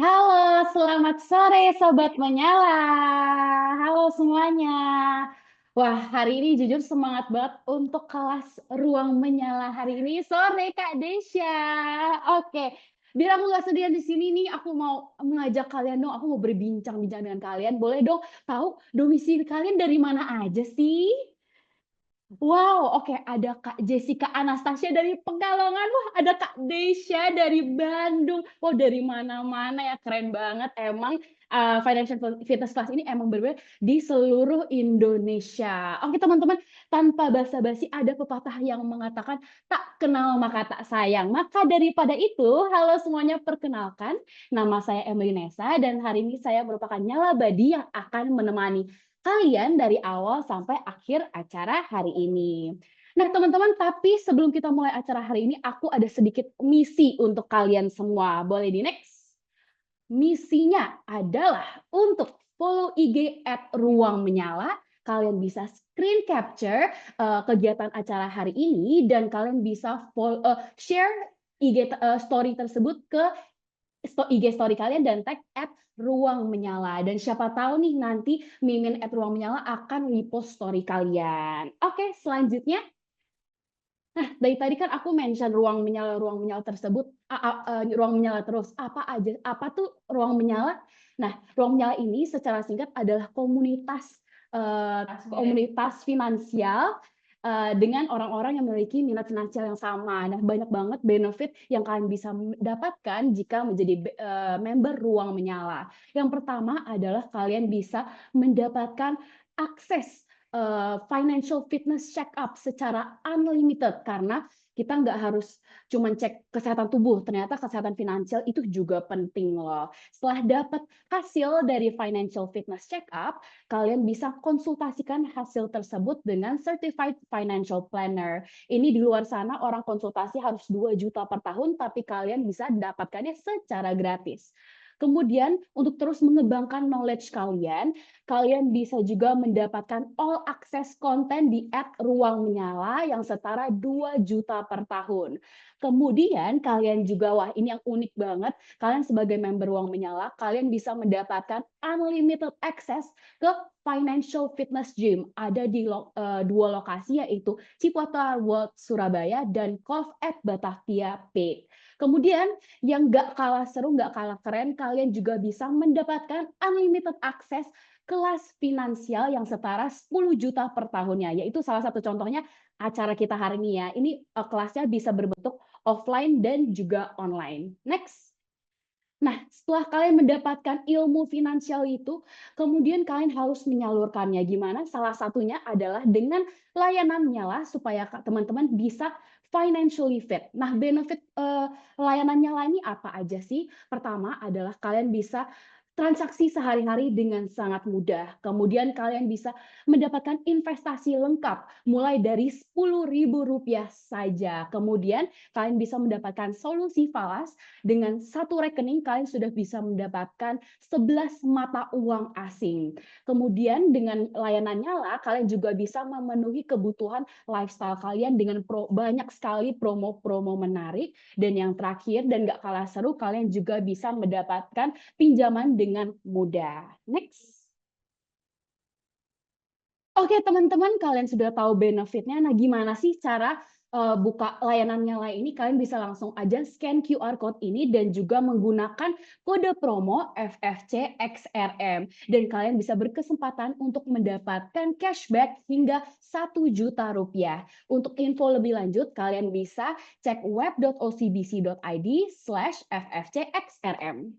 Halo, selamat sore Sobat Menyala. Halo semuanya. Wah, hari ini jujur semangat banget untuk kelas Ruang Menyala hari ini sore Kak Desya. Oke, biar aku nggak sendirian di sini nih, aku mau mengajak kalian dong, aku mau berbincang-bincang dengan kalian. Boleh dong tahu domisili kalian dari mana aja sih? Wow, oke, ada Kak Jessica Anastasia dari Pekalongan. Wah, ada Kak Desya dari Bandung. Wah, dari mana-mana ya, keren banget. Emang Financial Fitness Class ini emang berbeda di seluruh Indonesia. Oke, teman-teman, tanpa basa-basi ada pepatah yang mengatakan tak kenal maka tak sayang. Maka daripada itu, halo semuanya, perkenalkan. Nama saya Emily Nesa dan hari ini saya merupakan Nyala Badi yang akan menemani kalian dari awal sampai akhir acara hari ini. Nah, teman-teman, tapi sebelum kita mulai acara hari ini, aku ada sedikit misi untuk kalian semua. Boleh di next? Misinya adalah untuk follow IG @ruang menyala. Kalian bisa screen capture kegiatan acara hari ini dan kalian bisa share IG story tersebut ke IG story kalian dan tag @ruang menyala. Dan siapa tahu nih nanti Mimin @ruang menyala akan repost story kalian. Oke, selanjutnya. Nah, dari tadi kan aku mention ruang menyala tersebut, ruang menyala terus. Apa aja? Apa tuh ruang menyala? Nah, ruang menyala ini secara singkat adalah komunitas finansial dengan orang-orang yang memiliki minat finansial yang sama. Nah, banyak banget benefit yang kalian bisa dapatkan jika menjadi member ruang menyala. Yang pertama adalah kalian bisa mendapatkan akses financial fitness check up secara unlimited karena kita nggak harus cuma cek kesehatan tubuh, ternyata kesehatan finansial itu juga penting loh. Setelah dapat hasil dari financial fitness check up, kalian bisa konsultasikan hasil tersebut dengan certified financial planner. Ini di luar sana orang konsultasi harus 2 juta per tahun, tapi kalian bisa dapatkannya secara gratis. Kemudian untuk terus mengembangkan knowledge kalian, kalian bisa juga mendapatkan all access konten di @ruang menyala yang setara 2 juta per tahun. Kemudian kalian juga, wah ini yang unik banget, kalian sebagai member Ruang Menyala, kalian bisa mendapatkan unlimited access ke Financial Fitness Gym. Ada di 2 lokasi yaitu Ciputra World Surabaya dan Golf at Batavia Peak. Kemudian yang nggak kalah seru, nggak kalah keren, kalian juga bisa mendapatkan unlimited access kelas finansial yang setara 10 juta per tahunnya, yaitu salah satu contohnya acara kita hari ini ya. Ini kelasnya bisa berbentuk offline dan juga online. Next. Nah, setelah kalian mendapatkan ilmu finansial itu, kemudian kalian harus menyalurkannya. Gimana? Salah satunya adalah dengan layanan Nyala supaya teman-teman bisa financially fit. Nah, benefit layanan Nyala ini apa aja sih? Pertama adalah kalian bisa transaksi sehari-hari dengan sangat mudah. Kemudian kalian bisa mendapatkan investasi lengkap mulai dari Rp10.000 saja. Kemudian kalian bisa mendapatkan solusi falas dengan satu rekening kalian sudah bisa mendapatkan 11 mata uang asing. Kemudian dengan layanan Nyala kalian juga bisa memenuhi kebutuhan lifestyle kalian dengan banyak sekali promo-promo menarik. Dan yang terakhir dan gak kalah seru, kalian juga bisa mendapatkan pinjaman dengan mudah. Next. Oke, teman-teman, kalian sudah tahu benefitnya. Nah, gimana sih cara buka layanan Nyala ini? Kalian bisa langsung aja scan QR code ini dan juga menggunakan kode promo FFC XRM. Dan kalian bisa berkesempatan untuk mendapatkan cashback hingga Rp1 juta. Untuk info lebih lanjut, kalian bisa cek web.ocbc.id/ffcxrm.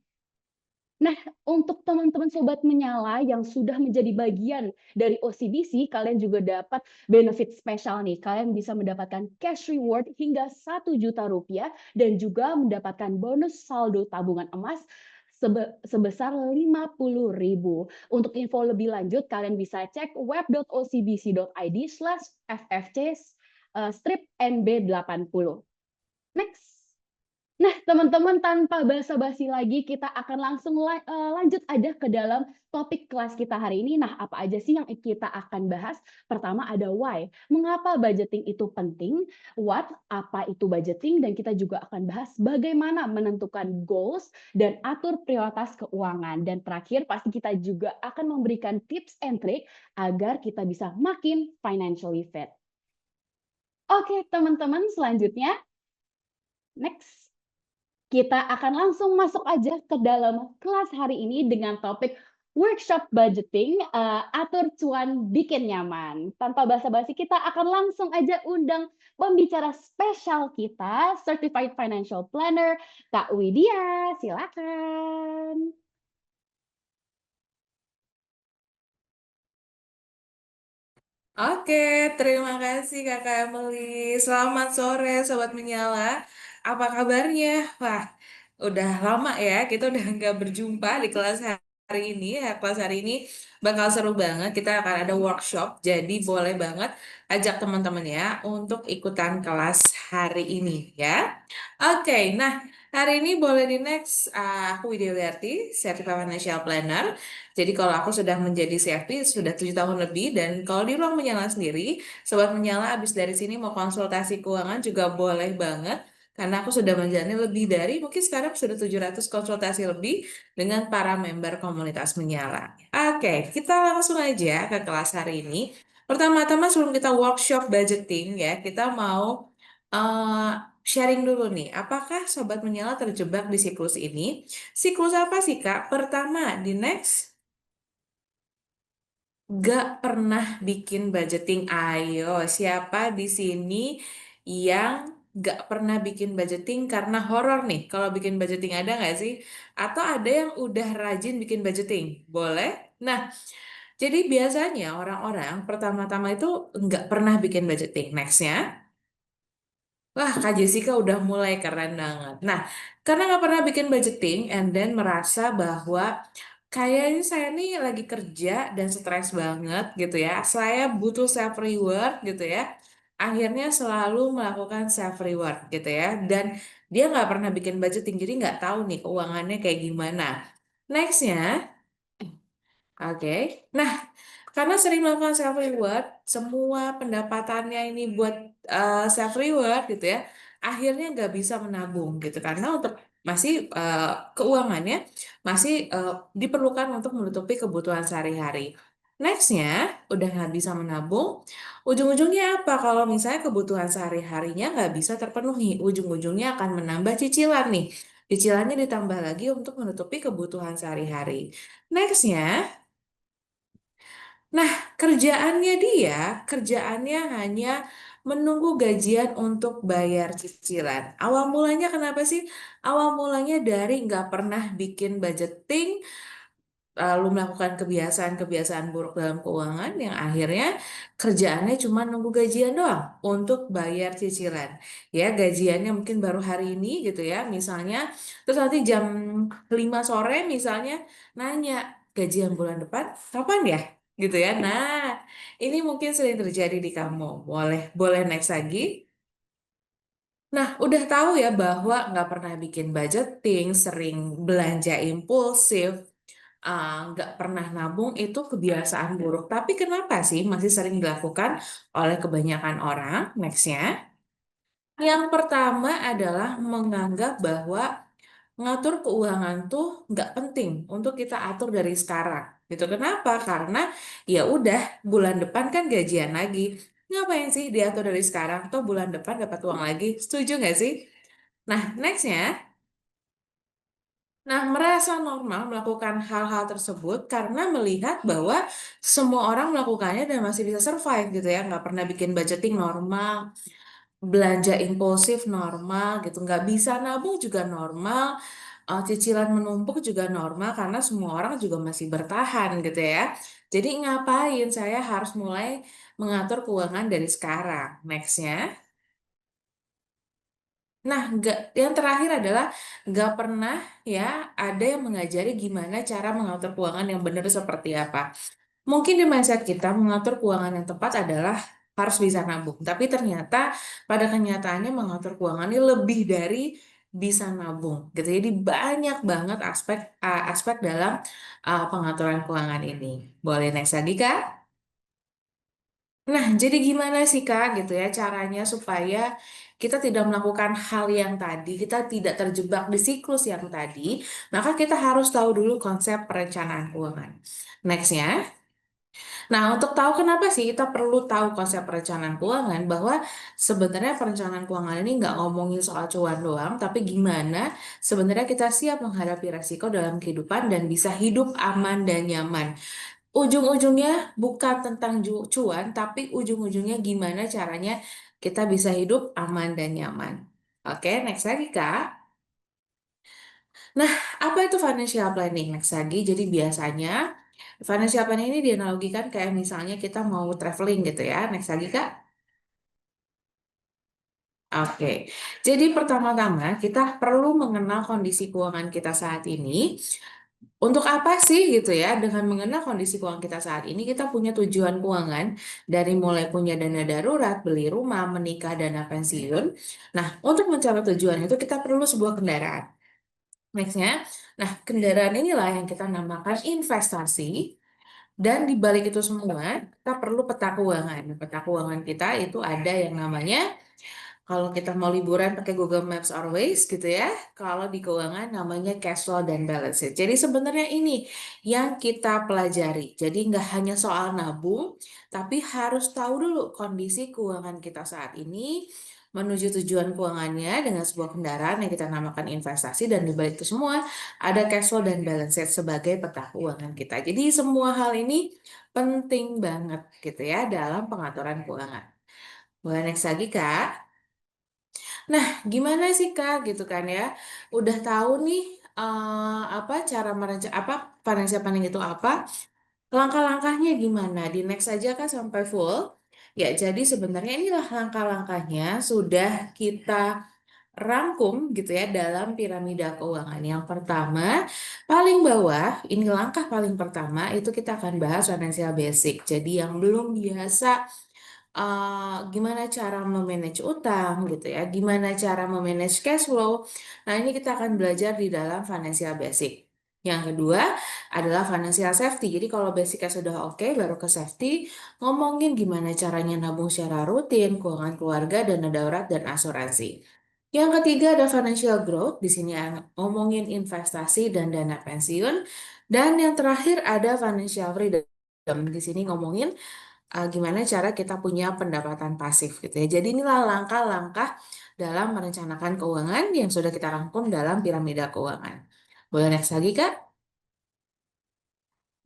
Nah, untuk teman-teman Sobat Menyala yang sudah menjadi bagian dari OCBC, kalian juga dapat benefit spesial nih. Kalian bisa mendapatkan cash reward hingga Rp1 juta dan juga mendapatkan bonus saldo tabungan emas sebesar 50.000. Untuk info lebih lanjut, kalian bisa cek web.ocbc.id/ffc strip NB80. Next. Nah, teman-teman, tanpa basa-basi lagi, kita akan langsung lanjut aja ke dalam topik kelas kita hari ini. Nah, apa aja sih yang kita akan bahas? Pertama ada why, mengapa budgeting itu penting, what, apa itu budgeting, dan kita juga akan bahas bagaimana menentukan goals dan atur prioritas keuangan. Dan terakhir, pasti kita juga akan memberikan tips and trick agar kita bisa makin financially fit. Oke, teman-teman, selanjutnya, next. Kita akan langsung masuk aja ke dalam kelas hari ini dengan topik workshop budgeting, atur cuan bikin nyaman. Tanpa basa-basi kita akan langsung aja undang pembicara spesial kita, Certified Financial Planner, Kak Widya. Silakan. Oke, terima kasih Kakak Emily. Selamat sore Sobat Menyala. Apa kabarnya? Wah, udah lama ya, kita udah nggak berjumpa di kelas hari ini. Ya, kelas hari ini bakal seru banget. Kita akan ada workshop, jadi boleh banget ajak teman-teman ya untuk ikutan kelas hari ini ya. Oke, nah hari ini boleh di next. Aku Widya Wiarti, Certified Financial Planner. Jadi kalau aku sudah menjadi CFP sudah 7 tahun lebih, dan kalau di ruang menyala sendiri, sobat menyala abis dari sini mau konsultasi keuangan juga boleh banget. Karena aku sudah menjalani lebih dari, mungkin sekarang sudah 700 konsultasi lebih dengan para member komunitas menyala. Oke, kita langsung aja ke kelas hari ini. Pertama-tama sebelum kita workshop budgeting ya, kita mau eh, sharing dulu nih. Apakah sobat menyala terjebak di siklus ini? Siklus apa sih Kak? Pertama, di next gak pernah bikin budgeting. Ayo, siapa di sini yang gak pernah bikin budgeting karena horor nih? Kalau bikin budgeting ada nggak sih? Atau ada yang udah rajin bikin budgeting? Boleh? Nah, jadi biasanya orang-orang pertama-tama itu nggak pernah bikin budgeting. Nextnya, wah, Kak Jessica udah mulai keren banget. Nah, karena nggak pernah bikin budgeting, and then merasa bahwa kayaknya saya nih lagi kerja dan stres banget gitu ya. Saya butuh self reward gitu ya. Akhirnya selalu melakukan self reward gitu ya. Dan dia nggak pernah bikin budgeting, jadi nggak tahu nih keuangannya kayak gimana. Nextnya, oke. Nah, karena sering melakukan self reward, semua pendapatannya ini buat self reward gitu ya, akhirnya nggak bisa menabung gitu karena untuk masih keuangannya masih diperlukan untuk menutupi kebutuhan sehari-hari. Nextnya, udah nggak bisa menabung, ujung-ujungnya apa? Kalau misalnya kebutuhan sehari-harinya nggak bisa terpenuhi, ujung-ujungnya akan menambah cicilan nih. Cicilannya ditambah lagi untuk menutupi kebutuhan sehari-hari. Nextnya, nah, kerjaannya hanya menunggu gajian untuk bayar cicilan. Awal mulanya kenapa sih? Awal mulanya dari nggak pernah bikin budgeting, lalu melakukan kebiasaan-kebiasaan buruk dalam keuangan yang akhirnya kerjaannya cuma nunggu gajian doang untuk bayar cicilan. Ya, gajiannya mungkin baru hari ini gitu ya, misalnya, terus nanti jam 5 sore misalnya nanya, gajian bulan depan kapan ya? Gitu ya. Nah, ini mungkin sering terjadi di kamu. Boleh, boleh next lagi. Nah, udah tahu ya bahwa nggak pernah bikin budgeting, sering belanja impulsif, nggak pernah nabung itu kebiasaan buruk. Tapi kenapa sih masih sering dilakukan oleh kebanyakan orang? Nextnya, yang pertama adalah menganggap bahwa ngatur keuangan tuh nggak penting untuk kita atur dari sekarang. Gitu. Kenapa? Karena ya udah bulan depan kan gajian lagi. Ngapain sih diatur dari sekarang? Atau bulan depan dapat uang lagi? Setuju nggak sih? Nah, nextnya, nah, merasa normal melakukan hal-hal tersebut karena melihat bahwa semua orang melakukannya dan masih bisa survive gitu ya, nggak pernah bikin budgeting normal, belanja impulsif normal gitu, nggak bisa nabung juga normal, cicilan menumpuk juga normal karena semua orang juga masih bertahan gitu ya. Jadi ngapain saya harus mulai mengatur keuangan dari sekarang? Nextnya. Nah, yang terakhir adalah nggak pernah ya ada yang mengajari gimana cara mengatur keuangan yang benar seperti apa. Mungkin di mindset kita mengatur keuangan yang tepat adalah harus bisa nabung. Tapi ternyata pada kenyataannya mengatur keuangan ini lebih dari bisa nabung gitu. Jadi banyak banget aspek dalam pengaturan keuangan ini. Boleh next lagi Kak? Nah, jadi gimana sih Kak gitu ya caranya supaya kita tidak melakukan hal yang tadi, kita tidak terjebak di siklus yang tadi, maka kita harus tahu dulu konsep perencanaan keuangan. Nextnya, nah untuk tahu kenapa sih kita perlu tahu konsep perencanaan keuangan, bahwa sebenarnya perencanaan keuangan ini nggak ngomongin soal cuan doang, tapi gimana sebenarnya kita siap menghadapi resiko dalam kehidupan dan bisa hidup aman dan nyaman. Ujung-ujungnya bukan tentang cuan, tapi ujung-ujungnya gimana caranya kita bisa hidup aman dan nyaman. Oke, next lagi, Kak. Nah, apa itu financial planning? Next lagi, jadi biasanya financial planning ini dianalogikan kayak misalnya kita mau traveling gitu ya. Next lagi, Kak. Oke, jadi pertama-tama kita perlu mengenal kondisi keuangan kita saat ini. Untuk apa sih gitu ya? Dengan mengenal kondisi keuangan kita saat ini, kita punya tujuan keuangan dari mulai punya dana darurat, beli rumah, menikah, dana pensiun. Nah, untuk mencapai tujuan itu kita perlu sebuah kendaraan. Nextnya, nah kendaraan inilah yang kita namakan investasi. Dan di balik itu semua, kita perlu peta keuangan. Peta keuangan kita itu ada yang namanya kalau kita mau liburan pakai Google Maps or Waze gitu ya. Kalau di keuangan namanya cash flow dan balance sheet. Jadi sebenarnya ini yang kita pelajari. Jadi nggak hanya soal nabung, tapi harus tahu dulu kondisi keuangan kita saat ini, menuju tujuan keuangannya dengan sebuah kendaraan yang kita namakan investasi, dan di balik itu semua ada cash flow dan balance sheet sebagai peta keuangan kita. Jadi semua hal ini penting banget gitu ya dalam pengaturan keuangan. Boleh next lagi, Kak? Nah, gimana sih Kak gitu kan ya? Udah tahu nih apa cara apa financial planning itu apa? Langkah-langkahnya gimana? Di next aja Kak sampai full. Ya, jadi sebenarnya inilah langkah-langkahnya sudah kita rangkum gitu ya dalam piramida keuangan. Yang pertama, paling bawah, ini langkah paling pertama itu kita akan bahas financial basic. Jadi yang belum biasa gimana cara memanage utang gitu ya, gimana cara memanage cash flow. Nah, ini kita akan belajar di dalam financial basic. Yang kedua adalah financial safety. Jadi kalau basicnya sudah oke, baru ke safety, ngomongin gimana caranya nabung secara rutin, keuangan keluarga, dana darurat, dan asuransi. Yang ketiga ada financial growth. Di sini ngomongin investasi dan dana pensiun. Dan yang terakhir ada financial freedom. Di sini ngomongin gimana cara kita punya pendapatan pasif gitu ya. Jadi inilah langkah-langkah dalam merencanakan keuangan yang sudah kita rangkum dalam piramida keuangan. Boleh next lagi, Kak?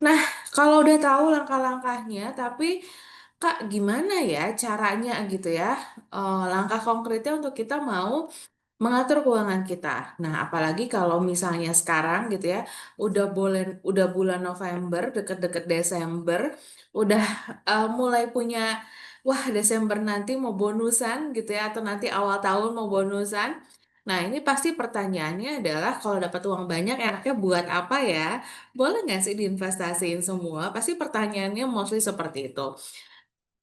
Nah, kalau udah tahu langkah-langkahnya, tapi Kak, gimana ya caranya gitu ya? Langkah konkretnya untuk kita mau mengatur keuangan kita. Nah, apalagi kalau misalnya sekarang gitu ya, udah bulan November, deket-deket Desember, udah mulai punya, wah Desember nanti mau bonusan gitu ya, atau nanti awal tahun mau bonusan. Nah, ini pasti pertanyaannya adalah kalau dapat uang banyak enaknya buat apa ya? Boleh nggak sih diinvestasiin semua? Pasti pertanyaannya mostly seperti itu.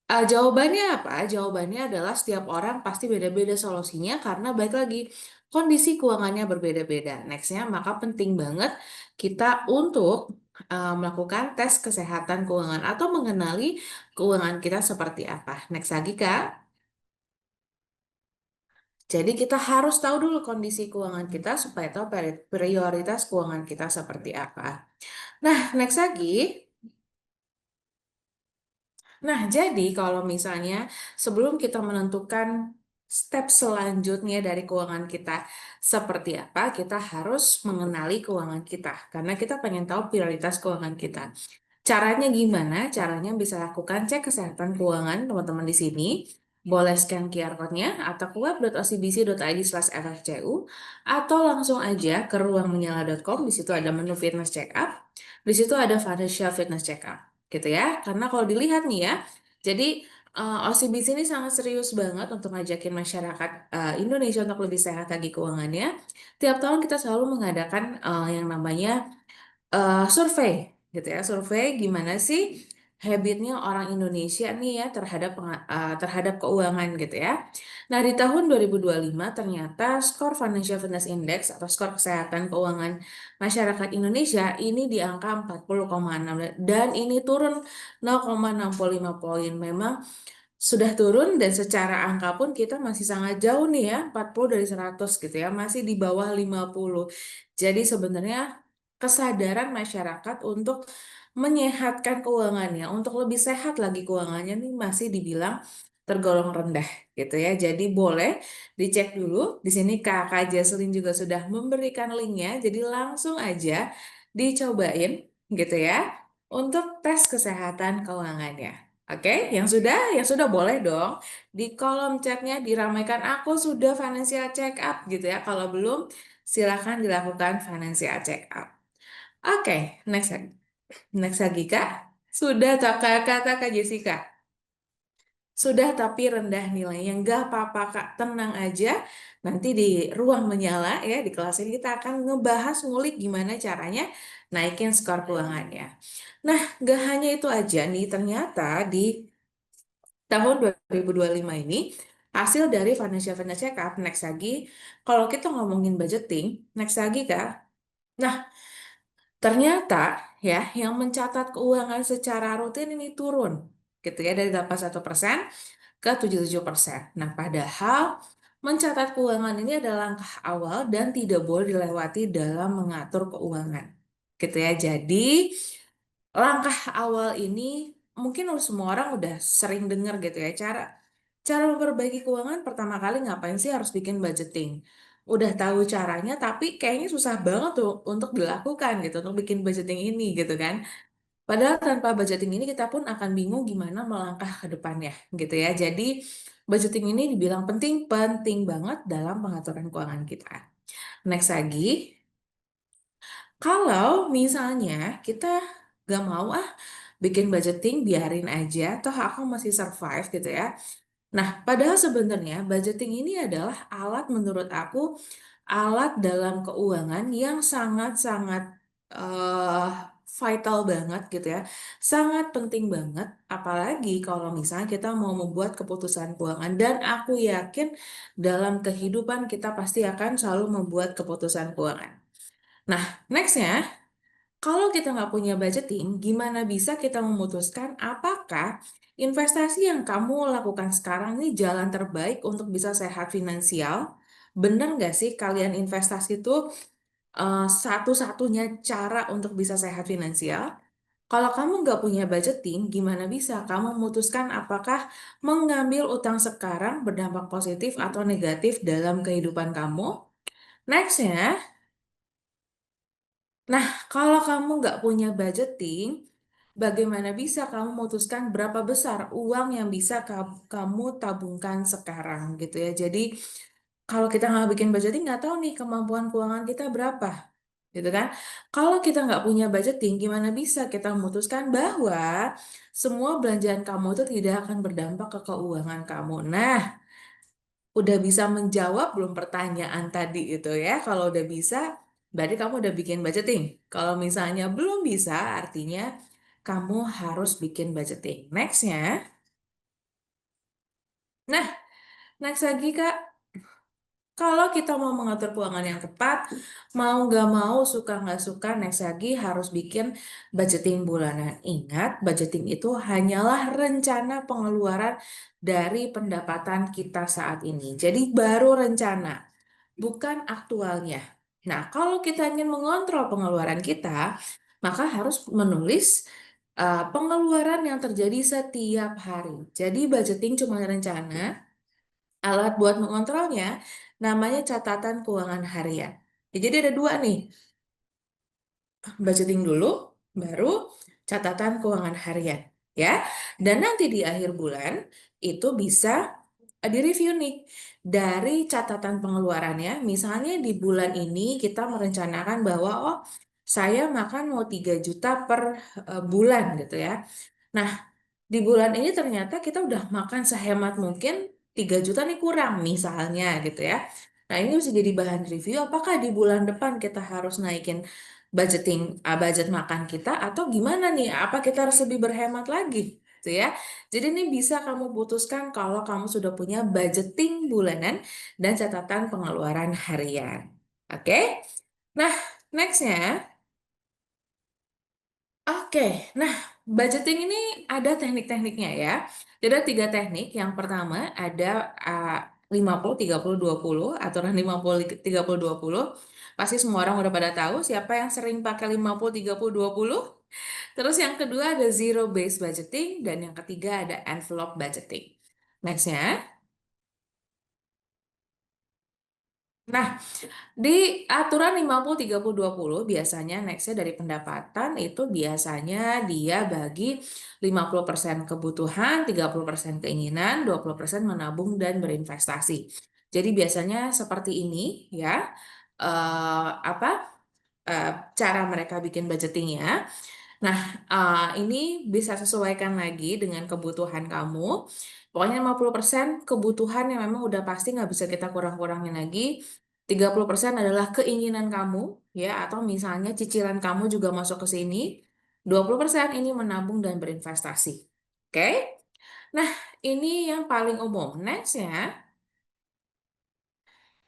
Jawabannya apa? Jawabannya adalah setiap orang pasti beda-beda solusinya karena baik lagi kondisi keuangannya berbeda-beda. Nextnya, maka penting banget kita untuk melakukan tes kesehatan keuangan atau mengenali keuangan kita seperti apa. Next lagi, Kak. Jadi kita harus tahu dulu kondisi keuangan kita supaya tahu prioritas keuangan kita seperti apa. Nah, next lagi. Nah, jadi kalau misalnya sebelum kita menentukan step selanjutnya dari keuangan kita seperti apa, kita harus mengenali keuangan kita karena kita pengen tahu prioritas keuangan kita. Caranya gimana? Caranya bisa lakukan cek kesehatan keuangan teman-teman di sini. Boleh scan QR code-nya atau ke web.ocbc.id/ffcu atau langsung aja ke ruangmenyala.com. Di situ ada menu fitness check up. Di situ ada financial fitness check up, gitu ya. Karena kalau dilihat nih ya, jadi OCBC ini sangat serius banget untuk ngajakin masyarakat Indonesia untuk lebih sehat lagi keuangannya. Tiap tahun kita selalu mengadakan yang namanya survei gitu ya, survei gimana sih habitnya orang Indonesia nih ya terhadap terhadap keuangan gitu ya. Nah, di tahun 2025 ternyata skor Financial Fitness Index atau skor kesehatan keuangan masyarakat Indonesia ini di angka 40,6 dan ini turun 0,65 poin. Memang sudah turun dan secara angka pun kita masih sangat jauh nih ya, 40 dari 100 gitu ya, masih di bawah 50. Jadi sebenarnya kesadaran masyarakat untuk menyehatkan keuangannya, untuk lebih sehat lagi keuangannya nih masih dibilang tergolong rendah gitu ya. Jadi boleh dicek dulu. Di sini Kakak Jaslin juga sudah memberikan linknya, jadi langsung aja dicobain gitu ya untuk tes kesehatan keuangannya. Oke, yang sudah boleh dong di kolom chatnya diramaikan aku sudah financial check up gitu ya. Kalau belum, silakan dilakukan financial check up. Oke, next lagi. Next lagi Kak. Sudah tak kata Kak Jessica. Sudah tapi rendah nilainya. Nggak apa-apa Kak, tenang aja. Nanti di ruang menyala ya, di kelas ini kita akan ngebahas ngulik gimana caranya naikin skor keuangannya. Nah, nggak hanya itu aja nih, ternyata di tahun 2025 ini, hasil dari Financial Fitness Check-up, next lagi, kalau kita ngomongin budgeting, next lagi Kak, nah ternyata ya yang mencatat keuangan secara rutin ini turun gitu ya dari 81% ke 77%. Nah, padahal mencatat keuangan ini adalah langkah awal dan tidak boleh dilewati dalam mengatur keuangan. Gitu ya. Jadi, langkah awal ini mungkin semua orang udah sering dengar gitu ya. Cara memperbaiki keuangan pertama kali ngapain sih harus bikin budgeting? Udah tahu caranya tapi kayaknya susah banget tuh untuk dilakukan gitu, untuk bikin budgeting ini gitu kan. Padahal tanpa budgeting ini kita pun akan bingung gimana melangkah ke depannya gitu ya. Jadi budgeting ini dibilang penting banget dalam pengaturan keuangan kita. Next lagi, kalau misalnya kita gak mau bikin budgeting biarin aja, toh aku masih survive gitu ya. Nah, padahal sebenarnya budgeting ini adalah alat menurut aku alat dalam keuangan yang sangat-sangat eh, vital banget gitu ya. Sangat penting banget apalagi kalau misalnya kita mau membuat keputusan keuangan dan aku yakin dalam kehidupan kita pasti akan selalu membuat keputusan keuangan. Nah, nextnya kalau kita nggak punya budgeting, gimana bisa kita memutuskan apakah investasi yang kamu lakukan sekarang ini jalan terbaik untuk bisa sehat finansial? Bener nggak sih kalian investasi itu satu-satunya cara untuk bisa sehat finansial? Kalau kamu nggak punya budgeting, gimana bisa kamu memutuskan apakah mengambil utang sekarang berdampak positif atau negatif dalam kehidupan kamu? Nextnya, nah, kalau kamu nggak punya budgeting, bagaimana bisa kamu memutuskan berapa besar uang yang bisa kamu tabungkan sekarang gitu ya. Jadi, kalau kita nggak bikin budgeting, nggak tahu nih kemampuan keuangan kita berapa, gitu kan. Kalau kita nggak punya budgeting, gimana bisa kita memutuskan bahwa semua belanjaan kamu itu tidak akan berdampak ke keuangan kamu. Nah, udah bisa menjawab belum pertanyaan tadi itu ya? Kalau udah bisa, berarti kamu udah bikin budgeting. Kalau misalnya belum bisa, artinya kamu harus bikin budgeting. Nextnya, nah, next lagi Kak, kalau kita mau mengatur keuangan yang tepat, mau nggak mau, suka nggak suka, next lagi harus bikin budgeting bulanan. Ingat, budgeting itu hanyalah rencana pengeluaran dari pendapatan kita saat ini. Jadi baru rencana, bukan aktualnya. Nah, kalau kita ingin mengontrol pengeluaran kita, maka harus menulis pengeluaran yang terjadi setiap hari. Jadi budgeting cuma rencana, alat buat mengontrolnya namanya catatan keuangan harian. Ya, jadi ada dua nih, budgeting dulu, baru catatan keuangan harian. Ya, dan nanti di akhir bulan itu bisa direview nih dari catatan pengeluarannya. Misalnya di bulan ini kita merencanakan bahwa oh saya makan mau 3 juta per bulan gitu ya. Nah, di bulan ini ternyata kita udah makan sehemat mungkin 3 juta nih kurang misalnya gitu ya. Nah, ini bisa jadi bahan review apakah di bulan depan kita harus naikin budget makan kita atau gimana nih? Apa kita harus lebih berhemat lagi? Gitu ya. Jadi ini bisa kamu putuskan kalau kamu sudah punya budgeting bulanan dan catatan pengeluaran harian. Oke? Nah, nextnya, oke, nah budgeting ini ada teknik-tekniknya ya. Jadi ada 3 teknik. Yang pertama ada 50, 30, 20, aturan 50, 30, 20. Pasti semua orang udah pada tahu siapa yang sering pakai 50, 30, 20. Terus yang kedua ada zero based budgeting dan yang ketiga ada envelope budgeting. Nextnya. Nah, di aturan 50 30 20 biasanya nextnya dari pendapatan itu biasanya dia bagi 50% kebutuhan, 30% keinginan, 20% menabung dan berinvestasi. Jadi biasanya seperti ini ya. Apa cara mereka bikin budgetingnya. Nah, ini bisa sesuaikan lagi dengan kebutuhan kamu. Pokoknya 50% kebutuhan yang memang udah pasti nggak bisa kita kurang-kurangin lagi. 30% adalah keinginan kamu, ya, atau misalnya cicilan kamu juga masuk ke sini. 20% ini menabung dan berinvestasi. Oke? Nah, ini yang paling umum. Next ya.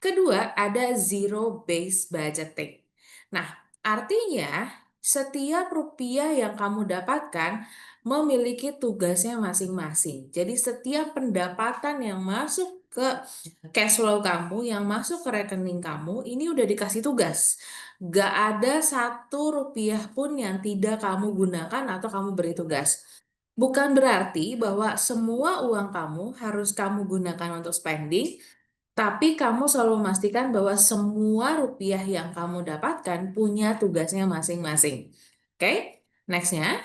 Kedua, ada zero based budgeting. Nah, artinya setiap rupiah yang kamu dapatkan memiliki tugasnya masing-masing. Jadi setiap pendapatan yang masuk ke cash flow kamu, yang masuk ke rekening kamu, ini udah dikasih tugas. Gak ada satu rupiah pun yang tidak kamu gunakan atau kamu beri tugas. Bukan berarti bahwa semua uang kamu harus kamu gunakan untuk spending, tapi kamu selalu memastikan bahwa semua rupiah yang kamu dapatkan punya tugasnya masing-masing. Oke, nextnya.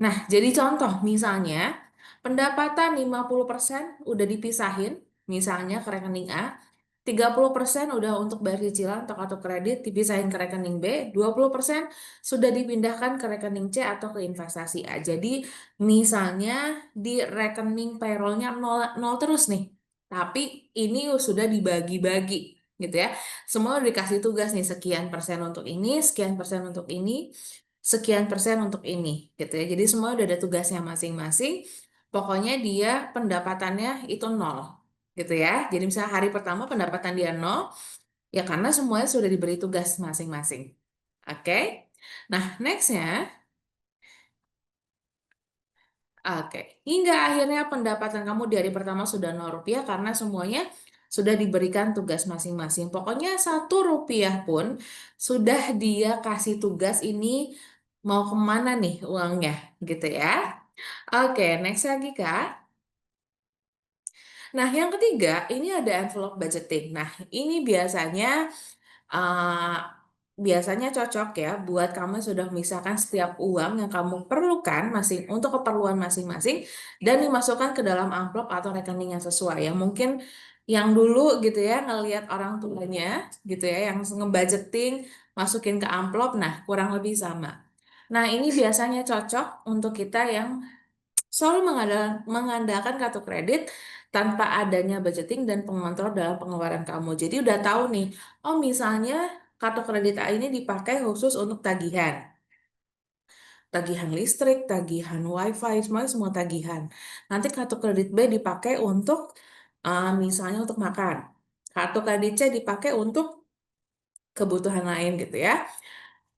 Nah, jadi contoh misalnya pendapatan 50% udah dipisahin, misalnya ke rekening A, 30% udah untuk bayar cicilan atau kartu kredit dipisahin ke rekening B, 20% sudah dipindahkan ke rekening C atau ke investasi A. Jadi misalnya di rekening payrollnya nol, nol terus nih, tapi ini sudah dibagi-bagi gitu ya. Semua udah dikasih tugas nih, sekian persen untuk ini, sekian persen untuk ini, sekian persen untuk ini gitu ya. Jadi semua udah ada tugasnya masing-masing. Pokoknya dia pendapatannya itu nol gitu ya. Jadi misalnya hari pertama pendapatan dia nol, ya karena semuanya sudah diberi tugas masing-masing. Oke. Nah, nextnya, oke. Hingga akhirnya pendapatan kamu di hari pertama sudah 0 rupiah karena semuanya sudah diberikan tugas masing-masing. Pokoknya 1 rupiah pun sudah dia kasih tugas ini mau kemana nih uangnya gitu ya. Oke, next lagi Kak. Nah, yang ketiga ini ada envelope budgeting. Nah, ini uh, biasanya cocok ya buat kamu yang sudah memisahkan setiap uang yang kamu perlukan masing untuk keperluan masing-masing dan dimasukkan ke dalam amplop atau rekening yang sesuai. Ya, mungkin yang dulu gitu ya ngelihat orang tuanya gitu ya yang ngebudgeting masukin ke amplop, nah kurang lebih sama. Nah, ini biasanya cocok untuk kita yang selalu mengandalkan kartu kredit tanpa adanya budgeting dan pengontrol dalam pengeluaran kamu. Jadi udah tahu nih, oh misalnya kartu kredit A ini dipakai khusus untuk tagihan. Tagihan listrik, tagihan wifi, semuanya semua tagihan. Nanti kartu kredit B dipakai untuk misalnya untuk makan. Kartu kredit C dipakai untuk kebutuhan lain gitu ya.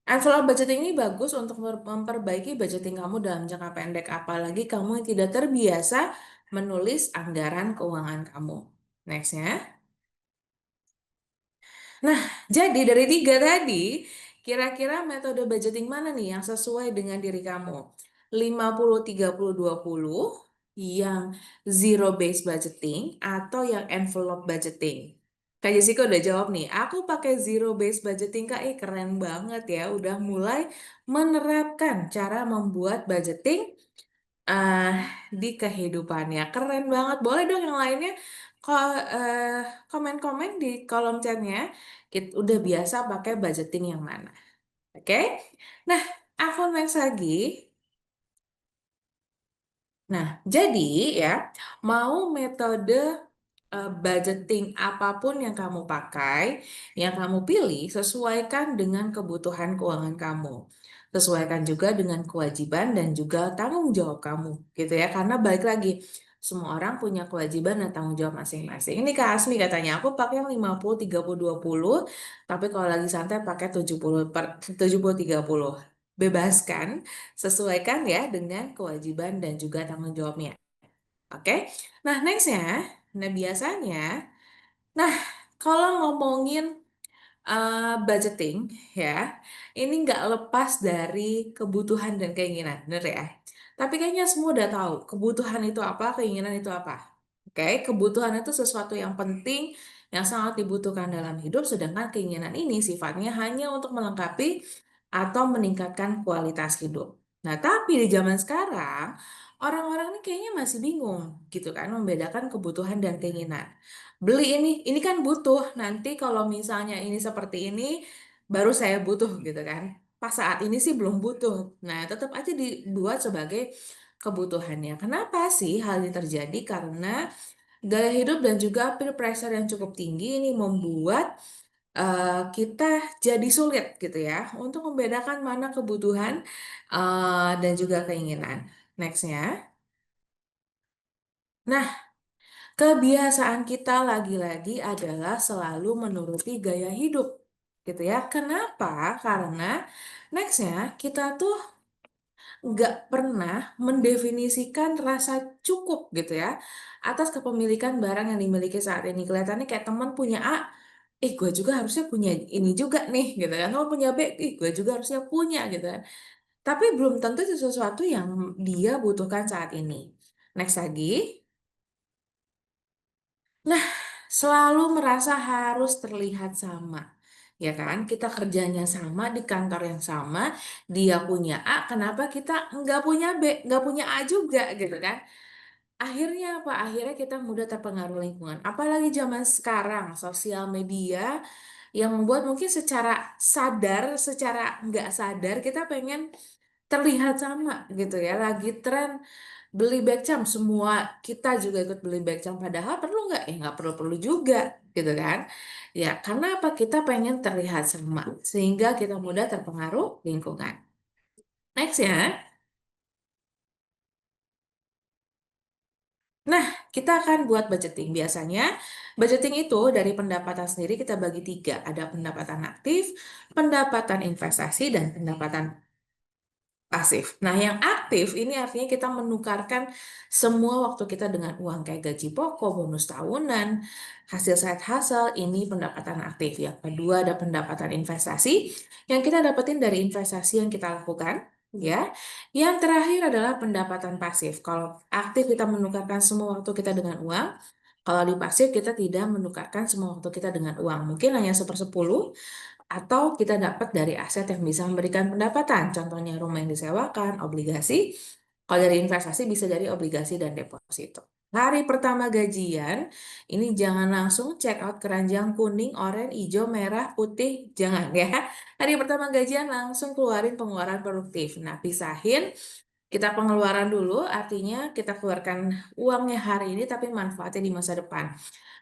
Envelope budgeting ini bagus untuk memperbaiki budgeting kamu dalam jangka pendek, apalagi kamu yang tidak terbiasa menulis anggaran keuangan kamu. Nextnya. Nah, jadi dari 3 tadi, kira-kira metode budgeting mana nih yang sesuai dengan diri kamu? 50, 30, 20, yang zero based budgeting, atau yang envelope budgeting? Kak Jessica udah jawab nih, aku pakai zero based budgeting Kak, keren banget ya, udah mulai menerapkan cara membuat budgeting eh di kehidupannya. Keren banget. Boleh dong yang lainnya eh, komen-komen di kolom chatnya. Kita udah biasa pakai budgeting yang mana. Oke? Nah, aku next lagi. Nah, jadi ya, mau metode budgeting apapun yang kamu pakai, yang kamu pilih, sesuaikan dengan kebutuhan keuangan kamu. Sesuaikan juga dengan kewajiban dan juga tanggung jawab kamu, gitu ya. Karena balik lagi, semua orang punya kewajiban dan tanggung jawab masing-masing. Ini Kak Asmi katanya, aku pakai yang 50, 30, 20, tapi kalau lagi santai pakai 70, 30. Bebaskan, sesuaikan ya dengan kewajiban dan juga tanggung jawabnya. Oke, nah nextnya, nah biasanya, nah kalau ngomongin budgeting ya, ini nggak lepas dari kebutuhan dan keinginan, bener ya? Tapi kayaknya semua udah tahu kebutuhan itu apa, keinginan itu apa. Oke, kebutuhan itu sesuatu yang penting, yang sangat dibutuhkan dalam hidup, sedangkan keinginan ini sifatnya hanya untuk melengkapi atau meningkatkan kualitas hidup. Nah, tapi di zaman sekarang, orang-orang ini kayaknya masih bingung gitu kan, membedakan kebutuhan dan keinginan. Beli ini kan butuh, nanti kalau misalnya ini seperti ini, baru saya butuh gitu kan. Pas saat ini sih belum butuh. Nah, tetap aja dibuat sebagai kebutuhannya. Kenapa sih hal ini terjadi? Karena gaya hidup dan juga peer pressure yang cukup tinggi ini membuat kita jadi sulit gitu ya untuk membedakan mana kebutuhan dan juga keinginan. Nextnya. Nah, kebiasaan kita lagi-lagi adalah selalu menuruti gaya hidup, gitu ya. Kenapa? Karena nextnya kita tuh nggak pernah mendefinisikan rasa cukup gitu ya atas kepemilikan barang yang dimiliki saat ini. Kelihatannya kayak teman punya A, gue juga harusnya punya ini juga nih gitu kan. Kalau punya B, gue juga harusnya punya gitu kan. Tapi belum tentu itu sesuatu yang dia butuhkan saat ini. Next lagi. Nah, selalu merasa harus terlihat sama. Ya kan, kita kerjanya sama di kantor yang sama, dia punya A, kenapa kita nggak punya B, nggak punya A juga gitu kan? Akhirnya apa? Akhirnya kita mudah terpengaruh lingkungan. Apalagi zaman sekarang, sosial media yang membuat mungkin secara sadar, secara nggak sadar kita pengen terlihat sama gitu ya. Lagi tren beli backcam, semua kita juga ikut beli backcam. Padahal perlu nggak? Ya nggak perlu-perlu juga gitu kan. Ya karena apa? Kita pengen terlihat sama. Sehingga kita mudah terpengaruh lingkungan. Next ya. Nah, kita akan buat budgeting. Biasanya, budgeting itu dari pendapatan sendiri kita bagi tiga. Ada pendapatan aktif, pendapatan investasi, dan pendapatan pasif. Nah, yang aktif ini artinya kita menukarkan semua waktu kita dengan uang kayak gaji pokok, bonus tahunan, hasil side hustle, ini pendapatan aktif. Yang kedua ada pendapatan investasi yang kita dapetin dari investasi yang kita lakukan, ya. Yang terakhir adalah pendapatan pasif. Kalau aktif kita menukarkan semua waktu kita dengan uang, kalau di pasif kita tidak menukarkan semua waktu kita dengan uang. Mungkin hanya sepersepuluh atau kita dapat dari aset yang bisa memberikan pendapatan. Contohnya rumah yang disewakan, obligasi. Kalau dari investasi bisa dari obligasi dan deposito. Hari pertama gajian, ini jangan langsung check out keranjang kuning, oranye, hijau, merah, putih, jangan ya. Hari pertama gajian langsung keluarin pengeluaran produktif. Nah, pisahin kita pengeluaran dulu, artinya kita keluarkan uangnya hari ini tapi manfaatnya di masa depan.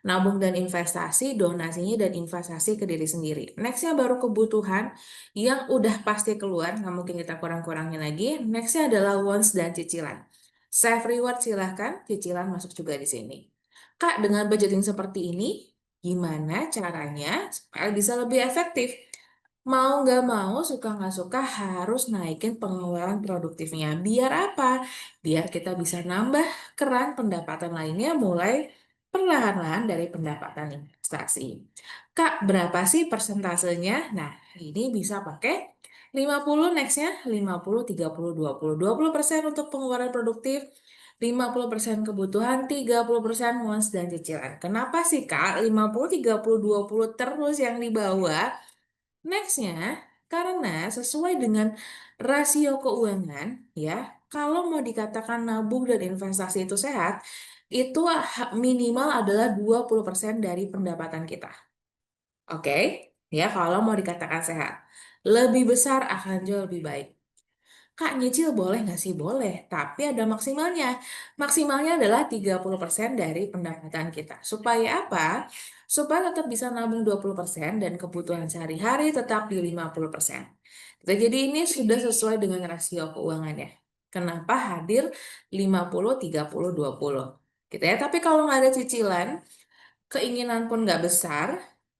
Nabung dan investasi, donasinya dan investasi ke diri sendiri. Nextnya baru kebutuhan yang udah pasti keluar, nggak mungkin kita kurang-kurangin lagi. Nextnya adalah wants dan cicilan. Save reward silahkan, cicilan masuk juga di sini. Kak, dengan budgeting seperti ini, gimana caranya supaya bisa lebih efektif? Mau nggak mau, suka nggak suka harus naikin pengeluaran produktifnya. Biar apa? Biar kita bisa nambah keran pendapatan lainnya mulai perlahan-lahan dari pendapatan investasi. Kak, berapa sih persentasenya? Nah, ini bisa pakai 50 nextnya, 50, 30, 20. 20% untuk pengeluaran produktif, 50% kebutuhan, 30% wants dan cicilan. Kenapa sih Kak 50, 30, 20 terus yang di bawah? Nextnya, karena sesuai dengan rasio keuangan, ya, kalau mau dikatakan nabung dan investasi itu sehat, itu minimal adalah 20% dari pendapatan kita. Oke? Ya, kalau mau dikatakan sehat. Lebih besar akan jauh lebih baik. Kak, nyicil boleh nggak sih? Boleh, tapi ada maksimalnya. Maksimalnya adalah 30% dari pendapatan kita. Supaya apa? Supaya tetap bisa nabung 20% dan kebutuhan sehari-hari tetap di 50%. Jadi ini sudah sesuai dengan rasio keuangannya. Kenapa hadir 50-30-20? Gitu ya. Tapi kalau nggak ada cicilan, keinginan pun nggak besar.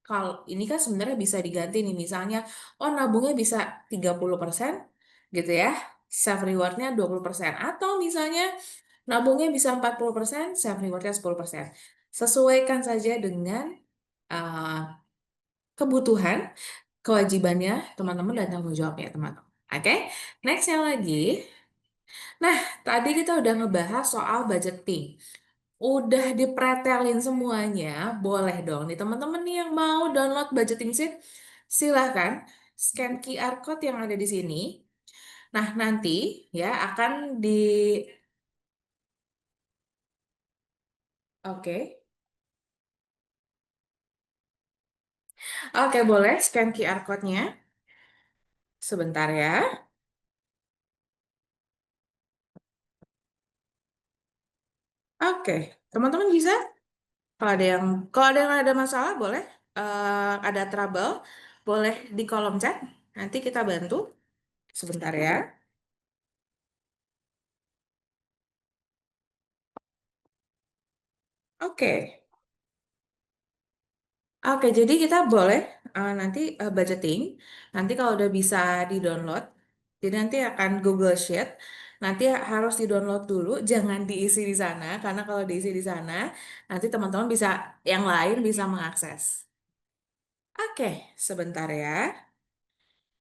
Kalau ini kan sebenarnya bisa diganti nih, misalnya, oh nabungnya bisa 30% gitu ya, self rewardnya 20%. Atau misalnya nabungnya bisa 40%, self rewardnya 10%. Sesuaikan saja dengan uh, kebutuhan, kewajibannya teman-teman dan tanggung jawabnya teman-teman. Oke, next yang lagi. Nah, tadi kita udah ngebahas soal budgeting. Udah dipretelin semuanya, boleh dong nih teman-teman nih yang mau download budgeting sheet, silahkan scan QR code yang ada di sini. Nah, nanti ya akan di... Oke, oke boleh scan QR code-nya. Sebentar ya. Oke, teman-teman bisa? Kalau ada yang ada masalah, boleh ada trouble, boleh di kolom chat. Nanti kita bantu. Sebentar ya. Oke. Oke, jadi kita boleh nanti budgeting. Nanti kalau udah bisa di-download, jadi nanti akan Google Sheet. Nanti harus di-download dulu, jangan diisi di sana, karena kalau diisi di sana, nanti teman-teman bisa, yang lain bisa mengakses. Oke, sebentar ya.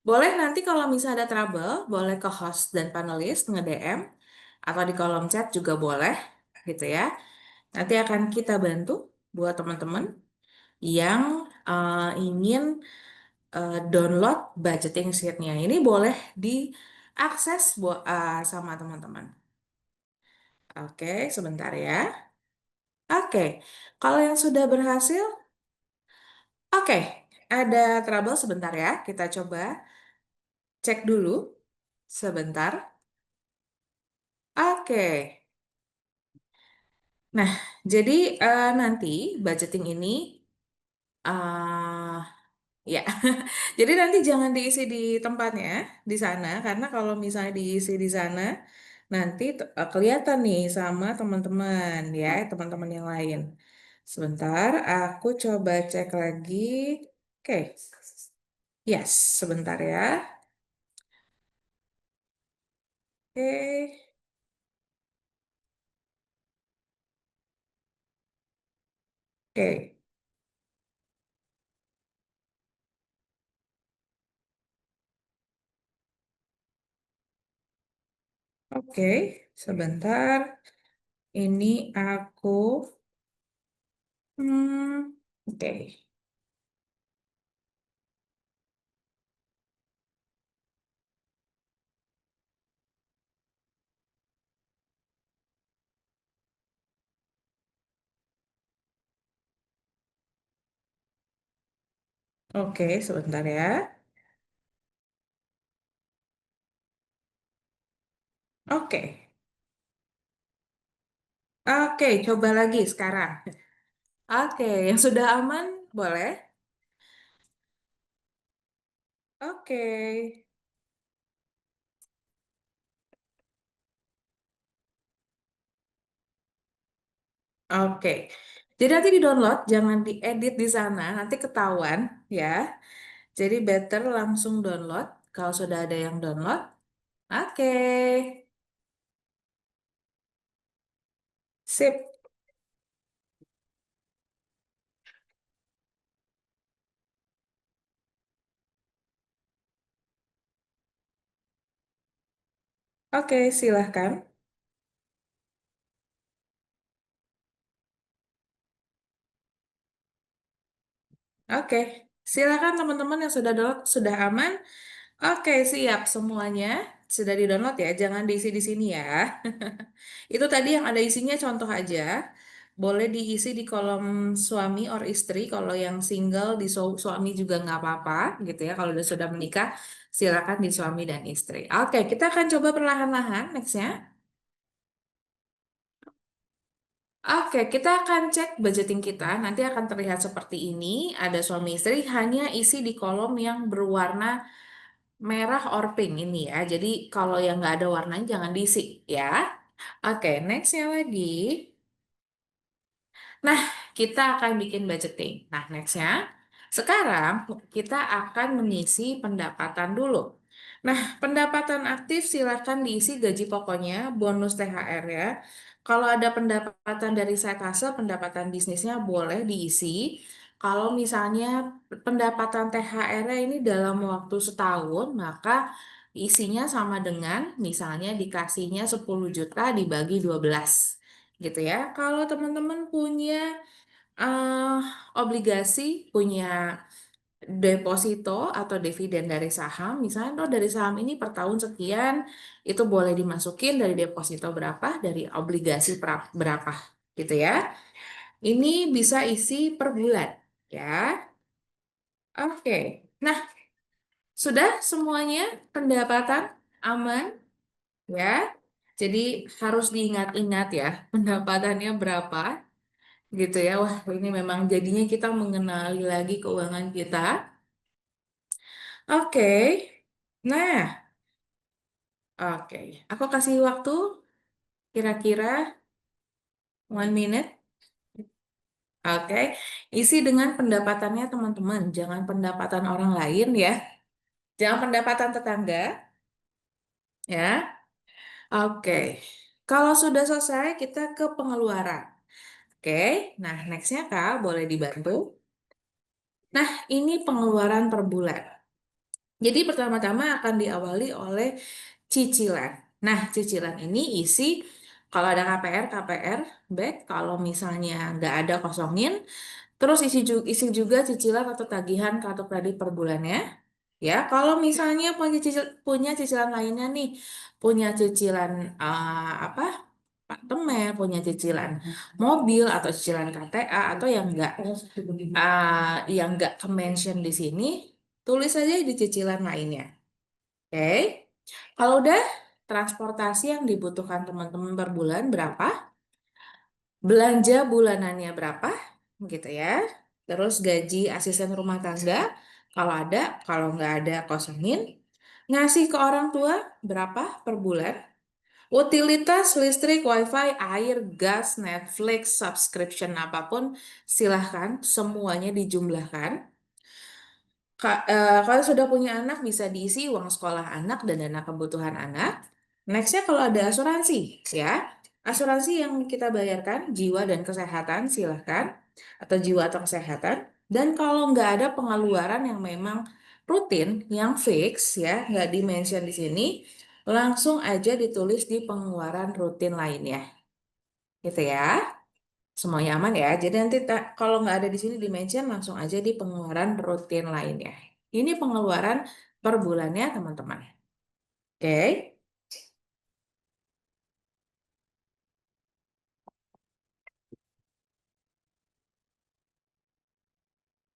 Boleh nanti kalau misalnya ada trouble, boleh ke host dan panelis nge-DM, atau di kolom chat juga boleh, gitu ya. Nanti akan kita bantu buat teman-teman yang ingin download budgeting sheet-nya. Ini boleh diakses sama teman-teman. Oke, sebentar ya. Oke, kalau yang sudah berhasil, oke, ada trouble sebentar ya. Kita coba cek dulu sebentar. Oke, nah jadi nanti budgeting ini eh, ya, jadi nanti jangan diisi di tempatnya di sana karena kalau misalnya diisi di sana nanti kelihatan nih sama teman-teman ya, teman-teman yang lain. Sebentar, aku coba cek lagi. Oke, yes, sebentar ya. Oke, oke, oke, sebentar. Ini aku, oke, oke, sebentar ya. Oke, oke, coba lagi sekarang. Oke, yang sudah aman, boleh? Oke, oke. Jadi nanti di-download, jangan diedit di sana, nanti ketahuan ya. Jadi better langsung download. Kalau sudah ada yang download, oke, sip. Oke, silahkan. Oke, silakan teman-teman yang sudah download, sudah aman. Oke, siap semuanya. Sudah di-download ya, jangan diisi di sini ya. Itu tadi yang ada isinya contoh aja. boleh diisi di kolom suami or istri. Kalau yang single di suami juga nggak apa-apa gitu ya. Kalau sudah menikah, silakan di suami dan istri. Oke, kita akan coba perlahan-lahan nextnya. Oke, kita akan cek budgeting kita. Nanti akan terlihat seperti ini. Ada suami istri, hanya isi di kolom yang berwarna merah or pink ini ya. Jadi kalau yang nggak ada warnanya jangan diisi ya. Oke, nextnya lagi. Nah, kita akan bikin budgeting. Nah, nextnya, sekarang kita akan mengisi pendapatan dulu. Nah, pendapatan aktif silakan diisi gaji pokoknya, bonus THR ya. Kalau ada pendapatan dari side hustle, pendapatan bisnisnya boleh diisi. Kalau misalnya pendapatan THR-nya ini dalam waktu setahun, maka isinya sama dengan misalnya dikasihnya 10 juta dibagi 12 gitu ya. Kalau teman-teman punya eh, obligasi, punya deposito atau dividen dari saham, misalnya oh dari saham ini per tahun sekian, itu boleh dimasukin dari deposito berapa, dari obligasi berapa gitu ya. Ini bisa isi per bulan ya. Oke. Nah, sudah semuanya pendapatan aman ya. Jadi harus diingat-ingat ya pendapatannya berapa gitu ya. Wah, ini memang jadinya kita mengenali lagi keuangan kita. Oke. Nah, oke. Aku kasih waktu kira-kira 1 minute. Oke. Isi dengan pendapatannya teman-teman, jangan pendapatan orang lain ya. Jangan pendapatan tetangga ya. Oke. Kalau sudah selesai, kita ke pengeluaran. Oke. Nah, nextnya Kak, boleh dibantu. Nah, ini pengeluaran per bulan. Jadi pertama-tama akan diawali oleh cicilan. Nah, cicilan ini isi kalau ada KPR, KPR, back. Kalau misalnya nggak ada kosongin. Terus isi juga cicilan atau tagihan kartu kredit per bulannya. Ya, kalau misalnya punya cicilan lainnya nih, punya cicilan apa? Apartemen, punya cicilan mobil atau cicilan KTA atau yang nggak ke-mention di sini, tulis aja di cicilan lainnya. Oke. Kalau udah transportasi yang dibutuhkan teman-teman per bulan berapa? Belanja bulanannya berapa? Gitu ya. Terus gaji asisten rumah tangga, kalau ada, kalau nggak ada kosongin. Ngasih ke orang tua berapa per bulan? Utilitas listrik, wifi, air, gas, Netflix, subscription apapun, silahkan semuanya dijumlahkan. Kalau sudah punya anak bisa diisi uang sekolah anak dan dana kebutuhan anak. Nextnya kalau ada asuransi, ya. Asuransi yang kita bayarkan, jiwa dan kesehatan, silahkan. Atau jiwa atau kesehatan. Dan kalau nggak ada pengeluaran yang memang rutin, yang fix, ya, nggak di-mention di sini, langsung aja ditulis di pengeluaran rutin lainnya. Gitu ya. Semuanya aman ya. Jadi nanti kalau nggak ada di sini di-mention, langsung aja di pengeluaran rutin lainnya. Ini pengeluaran per bulannya, teman-teman. Oke.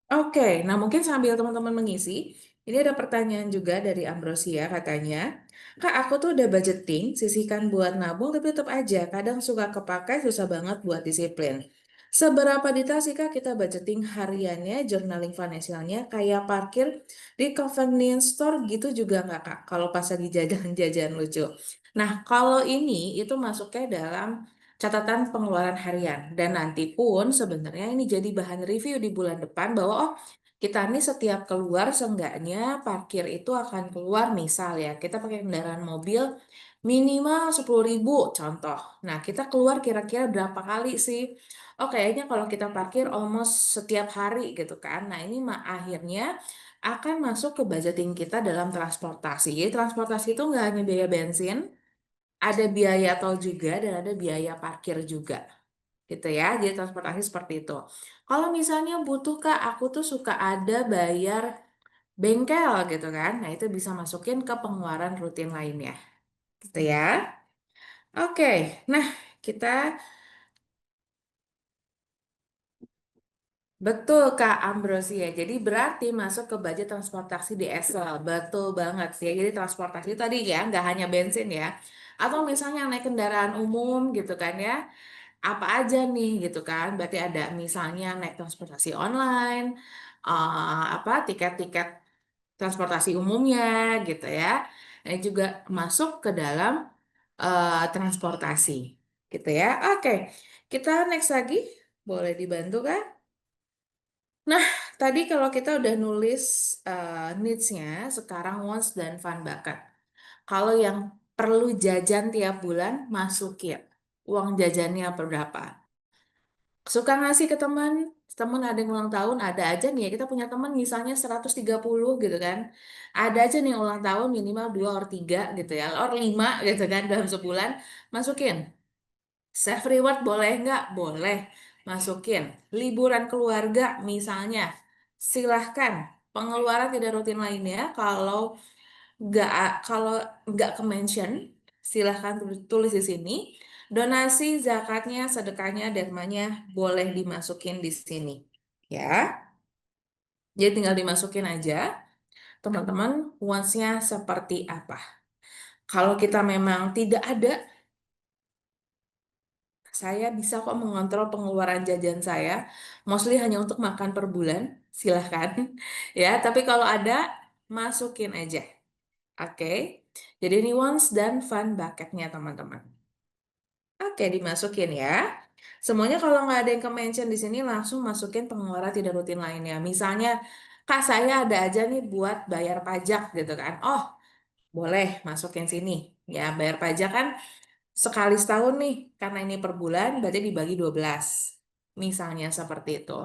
Oke, nah mungkin sambil teman-teman mengisi, ini ada pertanyaan juga dari Ambrosia katanya, Kak aku tuh udah budgeting, sisihkan buat nabung tapi tetap aja, kadang suka kepakai, susah banget buat disiplin. Seberapa detail sih Kak kita budgeting hariannya, journaling finansialnya, kayak parkir di convenience store gitu juga nggak Kak? Kalau pas lagi jajan-jajan lucu. Nah, kalau ini itu masuknya dalam catatan pengeluaran harian. Dan nanti pun sebenarnya ini jadi bahan review di bulan depan bahwa oh kita nih setiap keluar seenggaknya parkir itu akan keluar misal ya kita pakai kendaraan mobil minimal 10.000 contoh. Nah kita keluar kira-kira berapa kali sih? Oh kayaknya kalau kita parkir almost setiap hari gitu kan. Nah ini akhirnya akan masuk ke budgeting kita dalam transportasi. Jadi transportasi itu nggak hanya biaya bensin, ada biaya tol juga dan ada biaya parkir juga gitu ya. Jadi transportasi seperti itu. Kalau misalnya butuh Kak, aku tuh suka ada bayar bengkel gitu kan. Nah, itu bisa masukin ke pengeluaran rutin lainnya. Gitu ya. Oke. Nah, kita Betul Kak Ambrosia. Jadi berarti masuk ke budget transportasi di Excel. Betul banget sih. Jadi transportasi tadi ya nggak hanya bensin ya. Atau misalnya naik kendaraan umum gitu kan ya. Apa aja nih gitu kan. Berarti ada misalnya naik transportasi online, apa tiket-tiket transportasi umumnya gitu ya. Ini juga masuk ke dalam transportasi gitu ya. Oke, kita next lagi. Boleh dibantu Kak? Nah, tadi kalau kita udah nulis needs-nya, sekarang wants dan fun bucket. Kalau yang perlu jajan tiap bulan, masukin. Uang jajannya berapa? Suka ngasih ke teman, teman ada yang ulang tahun, ada aja nih ya, kita punya teman misalnya 130 gitu kan. Ada aja nih yang ulang tahun minimal 2 or 3 gitu ya, or 5 gitu kan dalam sebulan, masukin. Self reward boleh nggak? Boleh. Masukin. Liburan keluarga misalnya. Silahkan. Pengeluaran tidak rutin lainnya kalau nggak ke mention, silahkan tulis di sini. Donasi, zakatnya, sedekahnya, dermanya boleh dimasukin di sini. Ya, jadi tinggal dimasukin aja. Teman-teman, wants-nya seperti apa? Kalau kita memang tidak ada, saya bisa kok mengontrol pengeluaran jajan saya, mostly hanya untuk makan per bulan, silahkan. Ya, tapi kalau ada, masukin aja. Oke, jadi ini wants dan fun bucketnya teman-teman. Oke, dimasukin ya. Semuanya kalau nggak ada yang ke-mention di sini, langsung masukin pengeluaran tidak rutin lainnya. Misalnya, Kak saya ada aja nih buat bayar pajak gitu kan. Oh, boleh masukin sini. Ya, bayar pajak kan sekali setahun nih, karena ini per bulan, berarti dibagi 12. Misalnya seperti itu.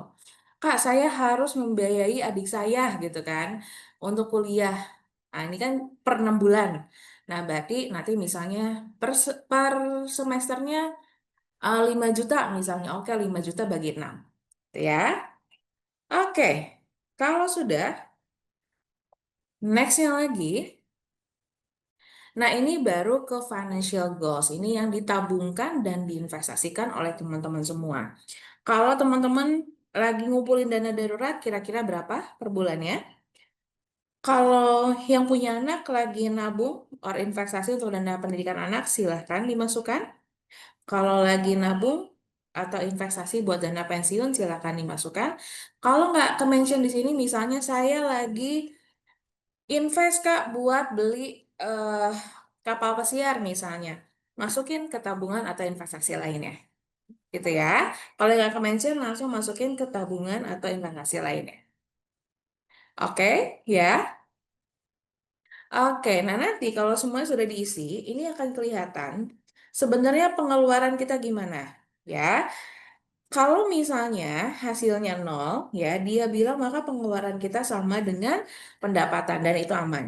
Kak, saya harus membiayai adik saya gitu kan, untuk kuliah. Nah, ini kan per 6 bulan. Nah, berarti nanti misalnya per semesternya 5 juta misalnya. Oke, 5 juta bagi 6. Gitu ya. Oke, kalau sudah, nextnya lagi, nah, ini baru ke financial goals. Ini yang ditabungkan dan diinvestasikan oleh teman-teman semua. Kalau teman-teman lagi ngumpulin dana darurat, kira-kira berapa per bulannya? Kalau yang punya anak lagi nabung or investasi untuk dana pendidikan anak, silahkan dimasukkan. Kalau lagi nabung atau investasi buat dana pensiun, silahkan dimasukkan. Kalau nggak ke-mention di sini, misalnya saya lagi invest Kak buat beli eh, kapal pesiar misalnya. Masukin ke tabungan atau investasi lainnya. Gitu ya. Kalau nggak ke-mention langsung masukin ke tabungan atau investasi lainnya. Oke, ya. Oke, nah nanti kalau semua sudah diisi, ini akan kelihatan sebenarnya pengeluaran kita gimana. Ya, kalau misalnya hasilnya nol, ya dia bilang maka pengeluaran kita sama dengan pendapatan dan itu aman.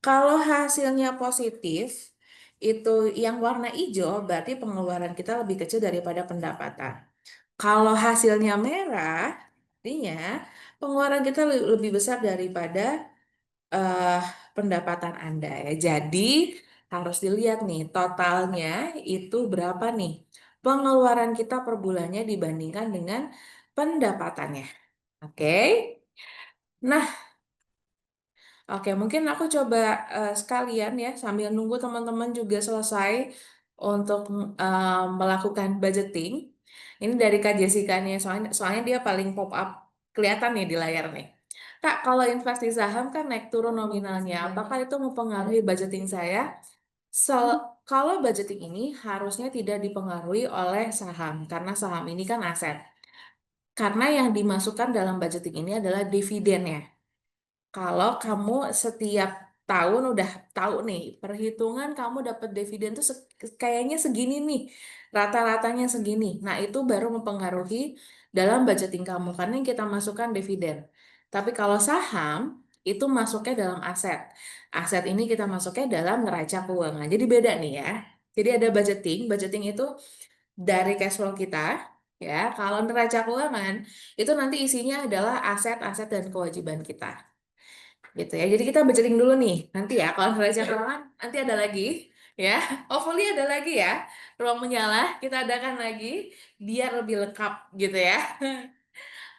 Kalau hasilnya positif, itu yang warna hijau berarti pengeluaran kita lebih kecil daripada pendapatan. Kalau hasilnya merah, artinya pengeluaran kita lebih besar daripada eh, pendapatan Anda ya. Jadi harus dilihat nih totalnya itu berapa nih pengeluaran kita per bulannya dibandingkan dengan pendapatannya. Oke. Nah, oke, mungkin aku coba sekalian ya sambil nunggu teman-teman juga selesai untuk melakukan budgeting. Ini dari Kak Jessica nih, soalnya dia paling pop up kelihatan nih di layar nih. Kak, kalau investasi saham kan naik turun nominalnya, apakah itu mempengaruhi budgeting saya? Kalau budgeting ini harusnya tidak dipengaruhi oleh saham, karena saham ini kan aset. Karena yang dimasukkan dalam budgeting ini adalah dividennya. Kalau kamu setiap tahun udah tahu nih, perhitungan kamu dapat dividen tuh kayaknya segini nih, rata-ratanya segini. Nah, itu baru mempengaruhi dalam budgeting kamu, karena yang kita masukkan dividen. Tapi kalau saham, itu masuknya dalam aset. Aset ini kita masuknya dalam neraca keuangan. Jadi beda nih ya. Jadi ada budgeting, budgeting itu dari cash flow kita, ya. Kalau neraca keuangan, itu nanti isinya adalah aset-aset dan kewajiban kita gitu ya. Jadi kita budgeting dulu nih. Nanti ya kalau neraca keuangan nanti ada lagi ya. Hopefully ada lagi ya. Ruang menyala kita adakan lagi biar lebih lengkap gitu ya.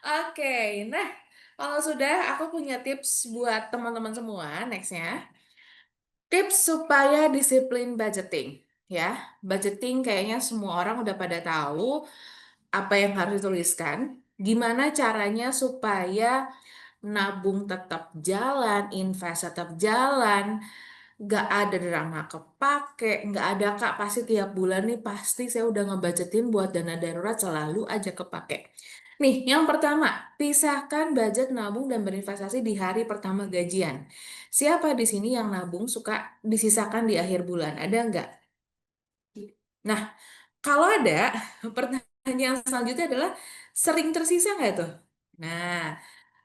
Oke, nah kalau sudah, aku punya tips buat teman-teman semua. Nextnya, tips supaya disiplin budgeting. Ya, budgeting kayaknya semua orang udah pada tahu apa yang harus dituliskan. Gimana caranya supaya nabung tetap jalan, invest tetap jalan, nggak ada drama kepake, nggak ada kak pasti tiap bulan nih pasti saya udah ngebudgetin buat dana darurat selalu aja kepake. Nih, yang pertama, pisahkan budget nabung dan berinvestasi di hari pertama gajian. Siapa di sini yang nabung suka disisakan di akhir bulan? Ada nggak? Nah, kalau ada, pertanyaan selanjutnya adalah sering tersisa nggak tuh? Nah,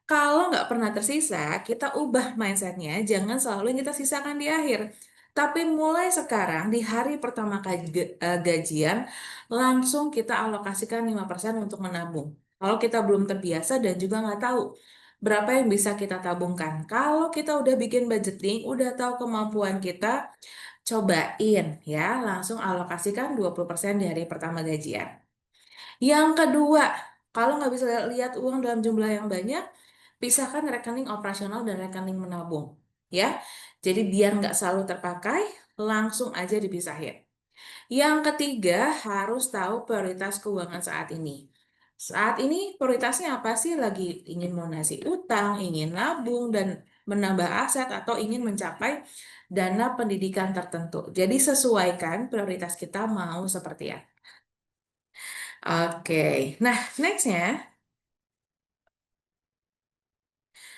kalau nggak pernah tersisa, kita ubah mindsetnya, jangan selalu yang kita sisakan di akhir. Tapi mulai sekarang, di hari pertama gajian, langsung kita alokasikan 5% untuk menabung. Kalau kita belum terbiasa dan juga nggak tahu berapa yang bisa kita tabungkan. Kalau kita udah bikin budgeting, udah tahu kemampuan kita, cobain ya, langsung alokasikan 20% di hari pertama gajian. Yang kedua, kalau nggak bisa lihat uang dalam jumlah yang banyak, pisahkan rekening operasional dan rekening menabung. Ya, jadi biar nggak selalu terpakai, langsung aja dipisahin. Yang ketiga, harus tahu prioritas keuangan saat ini. Saat ini prioritasnya apa sih? Lagi ingin melunasi utang, ingin nabung, dan menambah aset, atau ingin mencapai dana pendidikan tertentu. Jadi sesuaikan prioritas kita mau seperti ya. Oke, nah nextnya,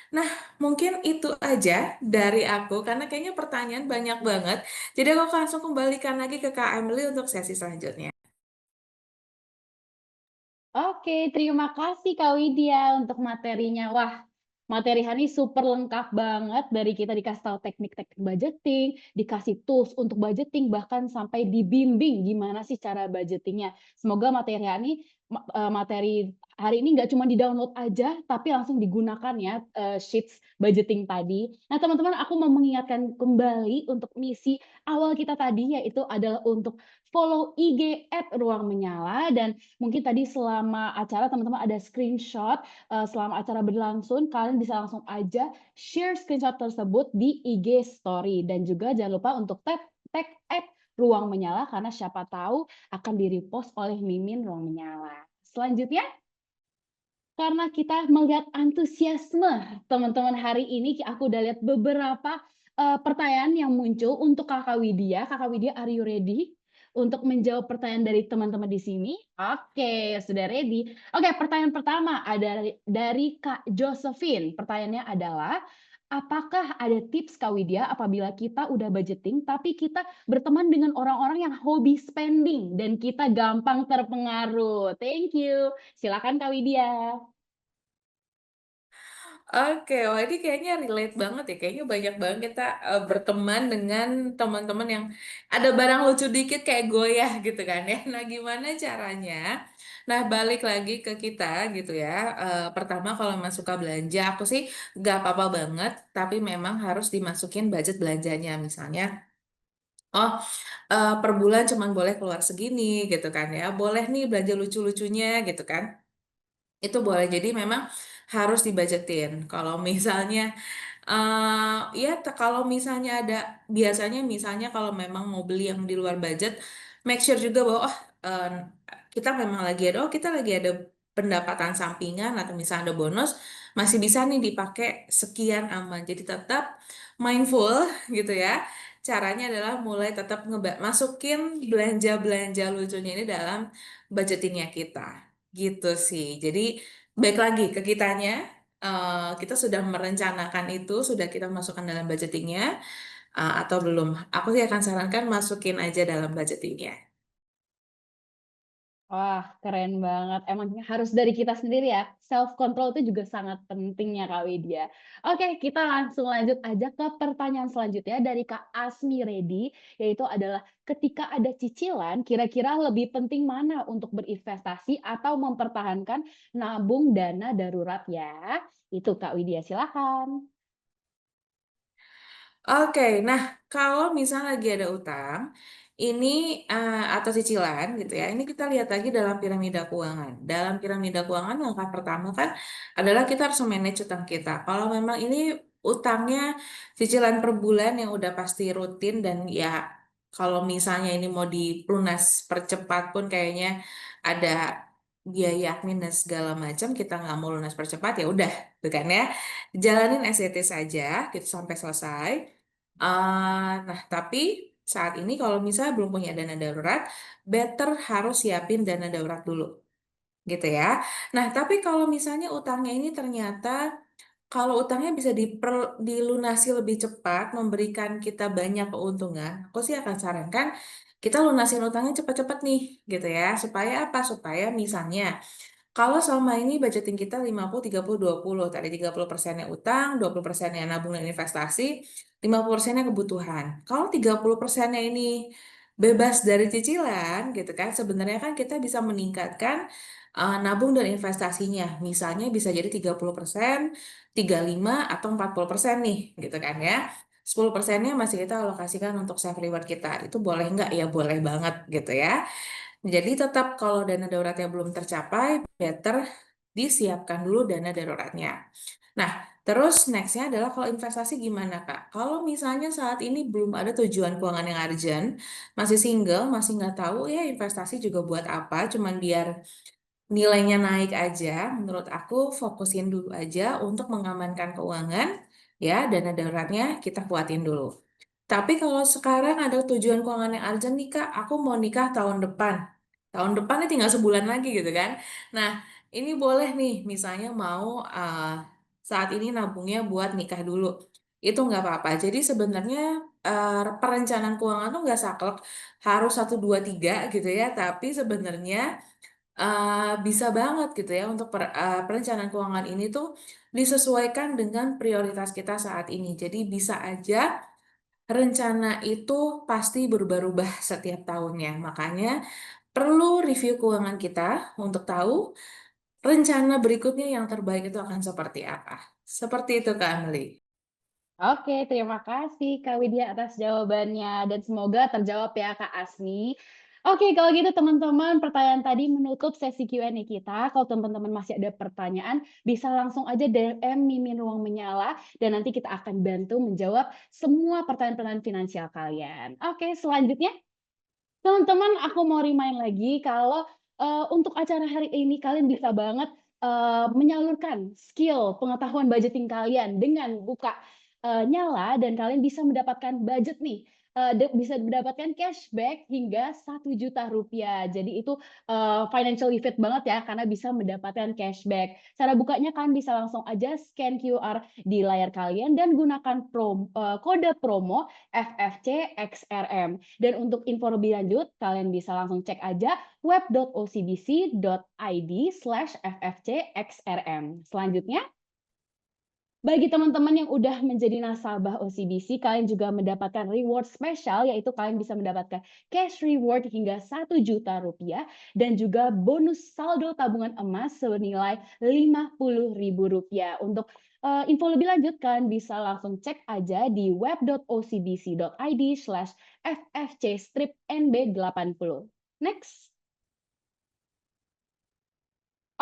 nah mungkin itu aja dari aku karena kayaknya pertanyaan banyak banget. Jadi aku langsung kembalikan lagi ke Kak Emily untuk sesi selanjutnya. Oke, terima kasih Kak Widya untuk materinya. Wah, materi hari ini super lengkap banget dari kita dikasih tahu teknik-teknik budgeting, dikasih tools untuk budgeting, bahkan sampai dibimbing gimana sih cara budgetingnya. Semoga materi hari ini nggak cuma di-download aja, tapi langsung digunakan ya sheets budgeting tadi. Nah, teman-teman, aku mau mengingatkan kembali untuk misi awal kita tadi, yaitu adalah untuk follow IG @ruangmenyala, dan mungkin tadi selama acara teman-teman ada screenshot, selama acara berlangsung, kalian bisa langsung aja share screenshot tersebut di IG story, dan juga jangan lupa untuk tag @ruang menyala karena siapa tahu akan di-repost oleh Mimin Ruang Menyala. Selanjutnya, karena kita melihat antusiasme teman-teman hari ini, aku udah lihat beberapa pertanyaan yang muncul untuk Kakak Widya. Kakak Widya, are you ready untuk menjawab pertanyaan dari teman-teman di sini? Oke, sudah ready. Oke, pertanyaan pertama ada dari Kak Josephine. Pertanyaannya adalah, apakah ada tips Kak Widya apabila kita udah budgeting tapi kita berteman dengan orang-orang yang hobi spending dan kita gampang terpengaruh? Thank you. Silakan Kak Widya. Oke, wah ini kayaknya relate banget ya. Kayaknya banyak banget kita berteman dengan teman-teman yang ada barang lucu dikit kayak goyah gitu kan ya. Nah, gimana caranya? Nah, balik lagi ke kita gitu ya. Pertama kalau emang suka belanja, aku sih gak apa-apa banget, tapi memang harus dimasukin budget belanjanya. Misalnya, oh per bulan cuman boleh keluar segini gitu kan ya. Boleh nih belanja lucu-lucunya gitu kan. Itu boleh. Jadi memang harus dibajetin. Kalau misalnya ya kalau misalnya ada biasanya misalnya kalau memang mau beli yang di luar budget, make sure juga bahwa eh, kita memang lagi ada kita lagi ada pendapatan sampingan atau misalnya ada bonus masih bisa nih dipakai sekian aman. Jadi tetap mindful gitu ya. Caranya adalah mulai tetap masukin belanja-belanja lucunya ini dalam budgetingnya kita. Gitu sih. Jadi baik lagi ke kitanya, kita sudah merencanakan itu, sudah kita masukkan dalam budgetingnya, atau belum? Aku sih akan sarankan masukin aja dalam budgetingnya. Wah, keren banget. Emang harus dari kita sendiri ya. Self control itu juga sangat penting ya Kak Widya. Oke, kita langsung lanjut aja ke pertanyaan selanjutnya dari Kak Asmi Redi, yaitu adalah ketika ada cicilan, kira-kira lebih penting mana untuk berinvestasi atau mempertahankan nabung dana darurat ya? Itu Kak Widya, silakan. Oke, nah kalau misalnya lagi ada utang, ini atau cicilan gitu ya. Ini kita lihat lagi dalam piramida keuangan. Dalam piramida keuangan langkah pertama kan adalah kita harus manage utang kita. Kalau memang ini utangnya cicilan per bulan yang udah pasti rutin dan ya kalau misalnya ini mau dilunas percepat pun kayaknya ada biaya admin dan segala macam kita nggak mau lunas percepat ya udah, bukan ya. Jalanin SET saja gitu sampai selesai. Nah, tapi saat ini kalau misalnya belum punya dana darurat, better harus siapin dana darurat dulu, gitu ya. Nah, tapi kalau misalnya utangnya ini ternyata, kalau utangnya bisa dilunasi lebih cepat, memberikan kita banyak keuntungan, aku sih akan sarankan kita lunasin utangnya cepat-cepat nih, gitu ya. Supaya apa? Supaya misalnya kalau selama ini budgeting kita 50-30-20, tadi 30%-nya utang, 20%-nya nabung dan investasi, 50%-nya kebutuhan. Kalau 30%-nya ini bebas dari cicilan, gitu kan, sebenarnya kan kita bisa meningkatkan nabung dan investasinya. Misalnya bisa jadi 30%, 35, atau 40% nih, gitu kan ya. 10%-nya masih kita alokasikan untuk self reward kita. Itu boleh nggak? Ya boleh banget gitu ya. Jadi tetap kalau dana daruratnya belum tercapai, better disiapkan dulu dana daruratnya. Nah, terus nextnya adalah kalau investasi gimana, Kak? Kalau misalnya saat ini belum ada tujuan keuangan yang urgent, masih single, masih nggak tahu ya investasi juga buat apa, cuman biar nilainya naik aja, menurut aku fokusin dulu aja untuk mengamankan keuangan, ya, dana daruratnya kita kuatin dulu. Tapi kalau sekarang ada tujuan keuangan yang urgent nih Kak, aku mau nikah tahun depan. Tahun depan ini tinggal sebulan lagi gitu kan. Nah, ini boleh nih, misalnya mau saat ini nabungnya buat nikah dulu. Itu nggak apa-apa. Jadi sebenarnya perencanaan keuangan tuh nggak saklek harus 1, 2, 3 gitu ya. Tapi sebenarnya bisa banget gitu ya untuk perencanaan keuangan ini tuh disesuaikan dengan prioritas kita saat ini. Jadi bisa aja rencana itu pasti berubah-ubah setiap tahunnya. Makanya perlu review keuangan kita untuk tahu rencana berikutnya yang terbaik itu akan seperti apa. Seperti itu Kak Amelie. Oke, terima kasih Kak Widya atas jawabannya dan semoga terjawab ya Kak Asmi. Oke, kalau gitu teman-teman, pertanyaan tadi menutup sesi Q&A kita. Kalau teman-teman masih ada pertanyaan, bisa langsung aja DM Mimin Ruang Menyala dan nanti kita akan bantu menjawab semua pertanyaan-pertanyaan finansial kalian. Oke, selanjutnya teman-teman, aku mau remind lagi kalau untuk acara hari ini kalian bisa banget menyalurkan skill pengetahuan budgeting kalian dengan buka Nyala dan kalian bisa mendapatkan budget nih, bisa mendapatkan cashback hingga Rp1.000.000. Jadi itu financially fit banget ya karena bisa mendapatkan cashback. Cara bukanya kalian bisa langsung aja scan QR di layar kalian dan gunakan kode promo FFCXRM. Dan untuk info lebih lanjut, kalian bisa langsung cek aja web.ocbc.id/ffcxrm. Selanjutnya, bagi teman-teman yang udah menjadi nasabah OCBC, kalian juga mendapatkan reward spesial, yaitu kalian bisa mendapatkan cash reward hingga Rp1.000.000 dan juga bonus saldo tabungan emas senilai Rp50.000. Untuk info lebih lanjut, kalian bisa langsung cek aja di web.ocbc.id/ffc-nb80. Next.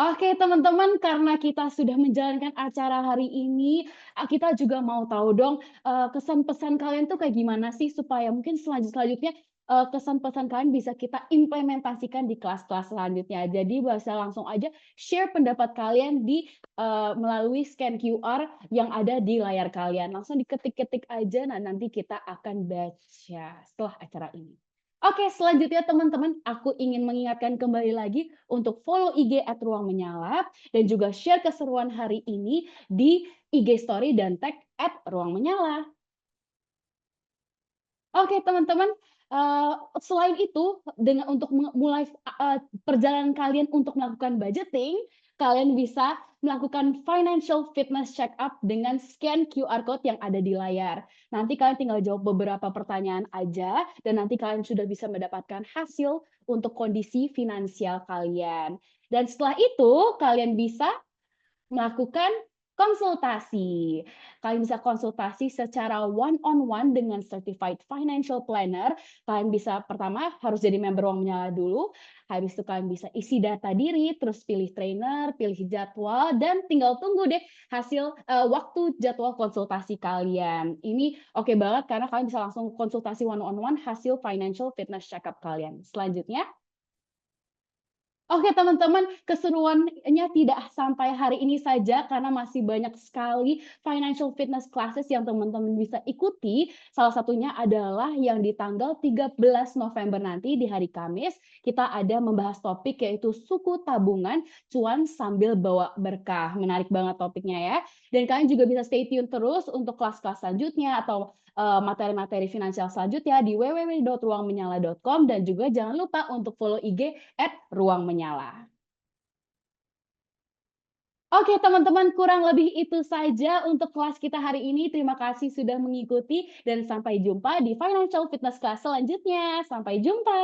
Oke teman-teman, karena kita sudah menjalankan acara hari ini, kita juga mau tahu dong, kesan pesan kalian tuh kayak gimana sih supaya mungkin selanjutnya, kesan pesan kalian bisa kita implementasikan di kelas-kelas selanjutnya. Jadi bisa langsung aja share pendapat kalian di melalui scan QR yang ada di layar kalian. Langsung diketik-ketik aja, nah nanti kita akan baca setelah acara ini. Oke, selanjutnya teman-teman, aku ingin mengingatkan kembali lagi untuk follow IG @ruangmenyala dan juga share keseruan hari ini di IG story dan tag @ruangmenyala. Oke teman-teman, selain itu untuk mulai perjalanan kalian untuk melakukan budgeting, kalian bisa melakukan financial fitness check up dengan scan QR code yang ada di layar. Nanti kalian tinggal jawab beberapa pertanyaan aja dan nanti kalian sudah bisa mendapatkan hasil untuk kondisi finansial kalian. Dan setelah itu kalian bisa melakukan Konsultasi. Kalian bisa konsultasi secara one on one dengan certified financial planner. Kalian bisa pertama harus jadi member Ruang Menyala dulu, habis itu kalian bisa isi data diri, terus pilih trainer, pilih jadwal, dan tinggal tunggu deh hasil waktu jadwal konsultasi kalian. Ini oke banget karena kalian bisa langsung konsultasi one on one hasil financial fitness check-up kalian. Selanjutnya, oke teman-teman, keseruannya tidak sampai hari ini saja karena masih banyak sekali financial fitness classes yang teman-teman bisa ikuti. Salah satunya adalah yang di tanggal 13 November nanti di hari Kamis, kita ada membahas topik yaitu suku tabungan cuan sambil bawa berkah. Menarik banget topiknya ya. Dan kalian juga bisa stay tune terus untuk kelas-kelas selanjutnya atau materi-materi finansial selanjutnya di www.ruangmenyala.com dan juga jangan lupa untuk follow IG @ruangmenyala. Oke teman-teman, kurang lebih itu saja untuk kelas kita hari ini. Terima kasih sudah mengikuti dan sampai jumpa di Financial Fitness Class selanjutnya. Sampai jumpa.